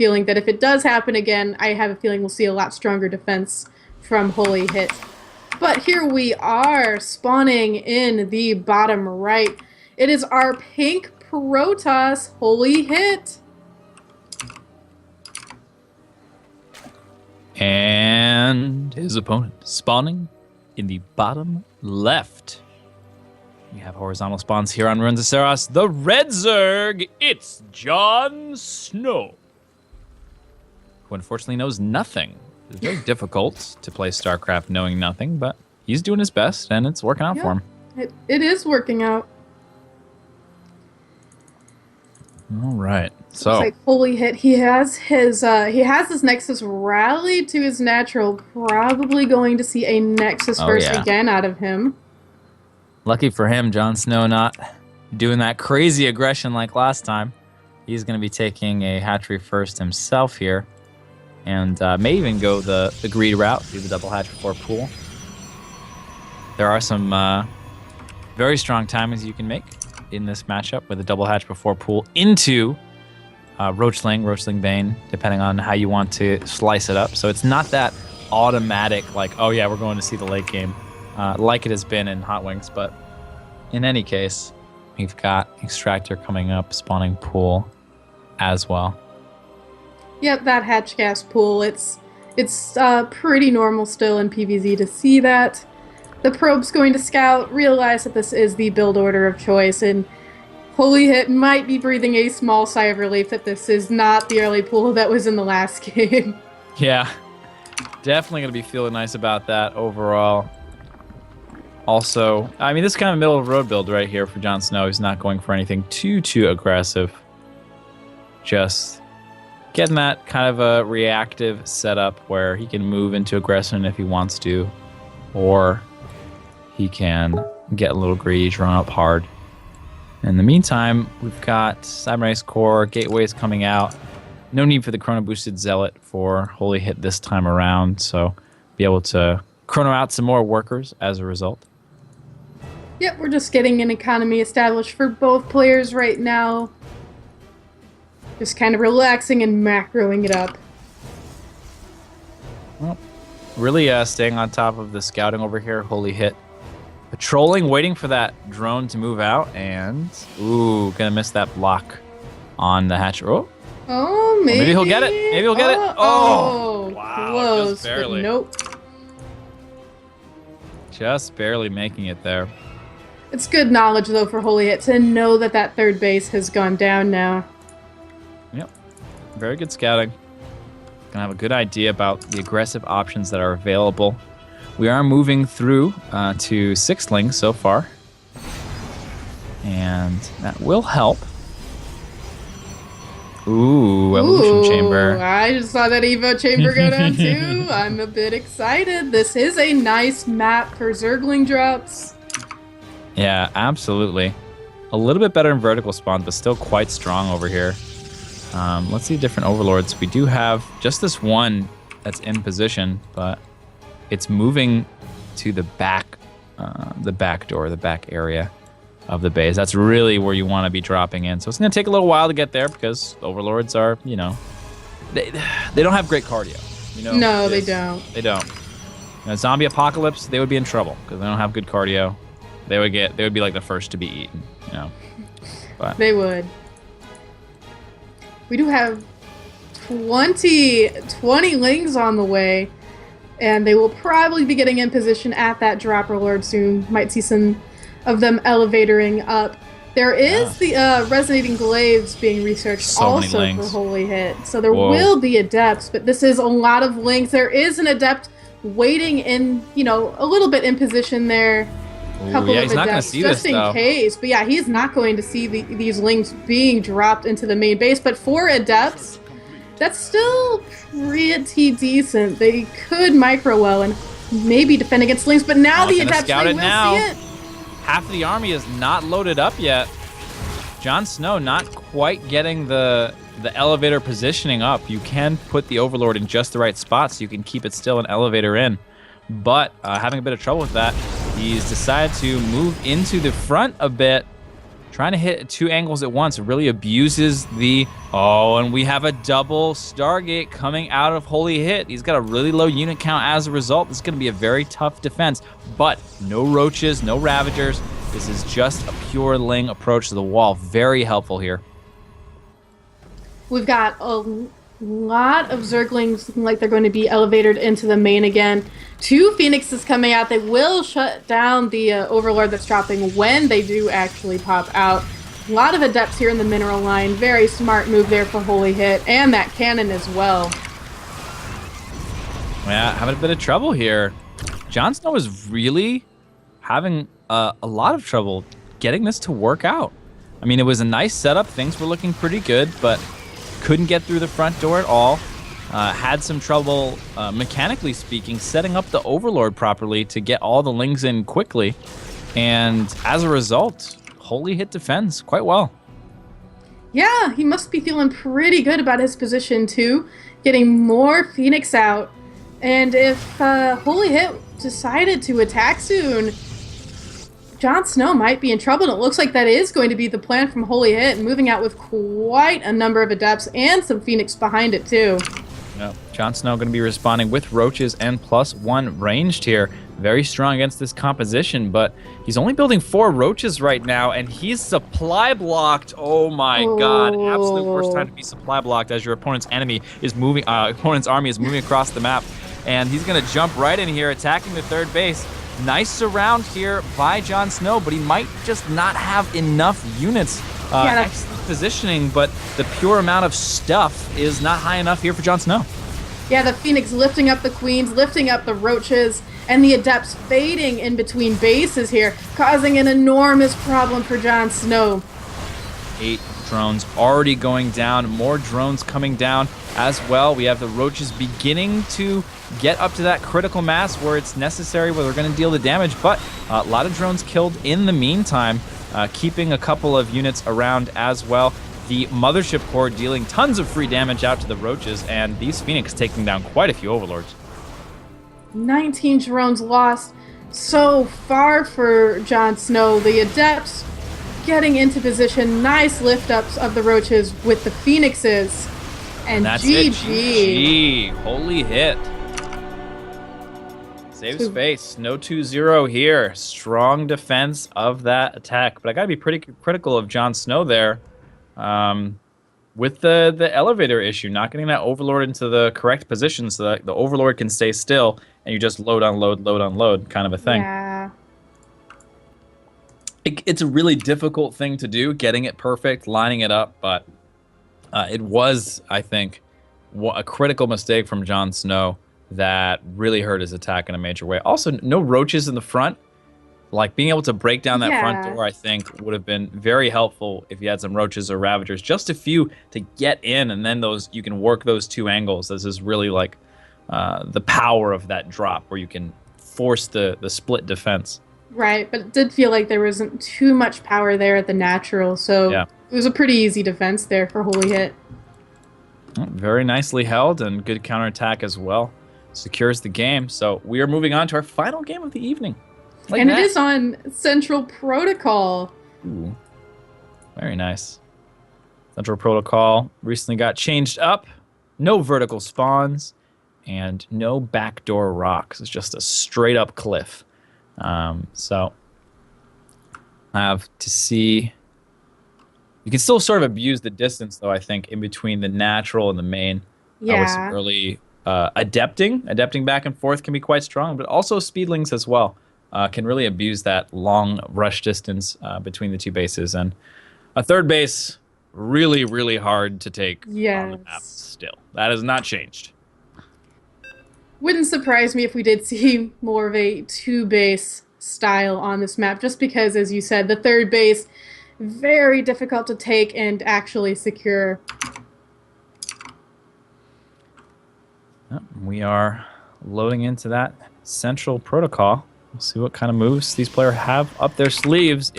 feeling that if it does happen again, I have a feeling we'll see a lot stronger defense from Holy Hit. But here we are, spawning in the bottom right. It is our pink Protoss, Holy Hit. And his opponent spawning in the bottom left. We have horizontal spawns here on Ruins of Saros. The Red Zerg, it's Jon Snow, who unfortunately knows nothing. It's very difficult to play StarCraft knowing nothing, but he's doing his best, and it's working out for him. It is working out. All right, so looks like Holy Hit. He has his Nexus rally to his natural. Probably going to see a Nexus first again out of him. Lucky for him, Jon Snow not doing that crazy aggression like last time. He's going to be taking a hatchery first himself here, and may even go the greed route, do the double hatch before pool. There are some very strong timings you can make in this matchup with a double hatch before pool into Roachling Bane, depending on how you want to slice it up. So it's not that automatic, like, oh yeah, we're going to see the late game, like it has been in Hot Wings. But in any case, we've got Extractor coming up, spawning pool as well. Yep, that hatch gas pool, it's pretty normal still in PvZ to see that. The probe's going to scout, realize that this is the build order of choice, and Holy Hit might be breathing a small sigh of relief that this is not the early pool that was in the last game. Yeah, definitely going to be feeling nice about that overall. Also, I mean, this is kind of middle of road build right here for Jon Snow. He's not going for anything too aggressive. Just getting that kind of a reactive setup where he can move into aggression if he wants to, or he can get a little greedy, drawn up hard. In the meantime, we've got Cybernetic Core, Gateways coming out. No need for the Chrono Boosted Zealot for Holy Hit this time around, so be able to chrono out some more workers as a result. Yep, we're just getting an economy established for both players right now. Just kind of relaxing and macroing it up. Well, really staying on top of the scouting over here. Holy Hit patrolling, waiting for that drone to move out, and ooh, gonna miss that block on the hatch. Oh, maybe. Maybe he'll get it. Maybe he'll get it. Oh, wow, close, just barely. But nope. Just barely making it there. It's good knowledge, though, for Holy Hit to know that that third base has gone down now. Yep. Very good scouting. Gonna have a good idea about the aggressive options that are available. We are moving through to 6 lings so far, and that will help. Ooh, Evolution Chamber. I just saw that Evo Chamber go down too. I'm a bit excited. This is a nice map for Zergling drops. Yeah, absolutely. A little bit better in vertical spawn, but still quite strong over here. Let's see different overlords. We do have just this one that's in position, but it's moving to the back door, the back area of the base. That's really where you want to be dropping in. So it's going to take a little while to get there because overlords are, you know, they don't have great cardio. You know, no, they don't. They don't. In a zombie apocalypse, they would be in trouble because they don't have good cardio. They would be like the first to be eaten. You know, but they would. We do have 20 lings on the way, and they will probably be getting in position at that dropper lord soon. Might see some of them elevatoring up. There is the resonating glaives being researched so also for Holy Hit. So there will be adepts, but this is a lot of lings. There is an adept waiting in, you know, a little bit in position there. Couple of adepts just in case. But yeah, he's not going to see these lings being dropped into the main base. But for adepts, that's still pretty decent. They could micro well and maybe defend against lings. But now the adepts, they will see it. Half of the army is not loaded up yet. Jon Snow not quite getting the elevator positioning up. You can put the overlord in just the right spot so you can keep it still an elevator in. But having a bit of trouble with that, he's decided to move into the front a bit. trying to hit 2 angles at once. It really abuses the... Oh, and we have a double Stargate coming out of Holy Hit. He's got a really low unit count as a result. This is going to be a very tough defense, but no roaches, no Ravagers. This is just a pure Ling approach to the wall. Very helpful here. We've got a lot of Zerglings looking like they're going to be elevated into the main again. 2 Phoenixes coming out. They will shut down the Overlord that's dropping when they do actually pop out. A lot of Adepts here in the mineral line. Very smart move there for Holy Hit. And that cannon as well. Yeah, having a bit of trouble here. Jon Snow is really having a lot of trouble getting this to work out. I mean, it was a nice setup. Things were looking pretty good, but couldn't get through the front door at all. Had some trouble, mechanically speaking, setting up the Overlord properly to get all the Lings in quickly. And as a result, Holy Hit defends quite well. Yeah, he must be feeling pretty good about his position too. Getting more Phoenix out. And if Holy Hit decided to attack soon, Jon Snow might be in trouble. And it looks like that is going to be the plan from Holy Hit, moving out with quite a number of Adepts and some Phoenix behind it too. Yep. Jon Snow going to be responding with Roaches and +1 ranged here. Very strong against this composition, but he's only building 4 Roaches right now, and he's supply blocked. Oh my God! Absolute worst time to be supply blocked as your opponent's army is moving across the map, and he's going to jump right in here, attacking the 3rd base. Nice surround here by Jon Snow, but he might just not have enough units. Excellent positioning, but the pure amount of stuff is not high enough here for Jon Snow. Yeah, the Phoenix lifting up the Queens, lifting up the Roaches, and the Adepts fading in between bases here, causing an enormous problem for Jon Snow. 8 drones already going down, more drones coming down as well. We have the Roaches beginning to get up to that critical mass where it's necessary, where they're going to deal the damage, but a lot of drones killed in the meantime, keeping a couple of units around as well. The Mothership Core dealing tons of free damage out to the Roaches, and these Phoenix taking down quite a few Overlords. 19 drones lost so far for Jon Snow. The Adepts getting into position. Nice lift-ups of the Roaches with the Phoenixes. And that's GG. It. GG. Holy Hit. Save space. No 2-0 here. Strong defense of that attack. But I got to be pretty critical of Jon Snow there. With the elevator issue, not getting that Overlord into the correct position so that the Overlord can stay still and you just load, unload kind of a thing. Yeah. It's a really difficult thing to do, getting it perfect, lining it up, but it was, I think, a critical mistake from Jon Snow that really hurt his attack in a major way. Also, no Roaches in the front. Like, being able to break down that front door, I think, would have been very helpful if you had some Roaches or Ravagers. Just a few to get in, and then you can work those 2 angles. This is really like the power of that drop, where you can force the split defense. Right, but it did feel like there wasn't too much power there at the natural, so yeah. It was a pretty easy defense there for Holy Hit. Very nicely held, and good counterattack as well. Secures the game. So we are moving on to our final game of the evening. It is on Central Protocol. Ooh, very nice. Central Protocol recently got changed up. No vertical spawns and no backdoor rocks. It's just a straight up cliff. So I have to see. You can still sort of abuse the distance, though, I think, in between the natural and the main. Yeah. With some early adepting back and forth can be quite strong, but also speedlings as well. Can really abuse that long rush distance between the 2 bases. And a 3rd base, really, really hard to take on the map still. That has not changed. Wouldn't surprise me if we did see more of a 2-base style on this map, just because, as you said, the 3rd base, very difficult to take and actually secure. We are loading into that Central Protocol. We'll see what kind of moves these players have up their sleeves.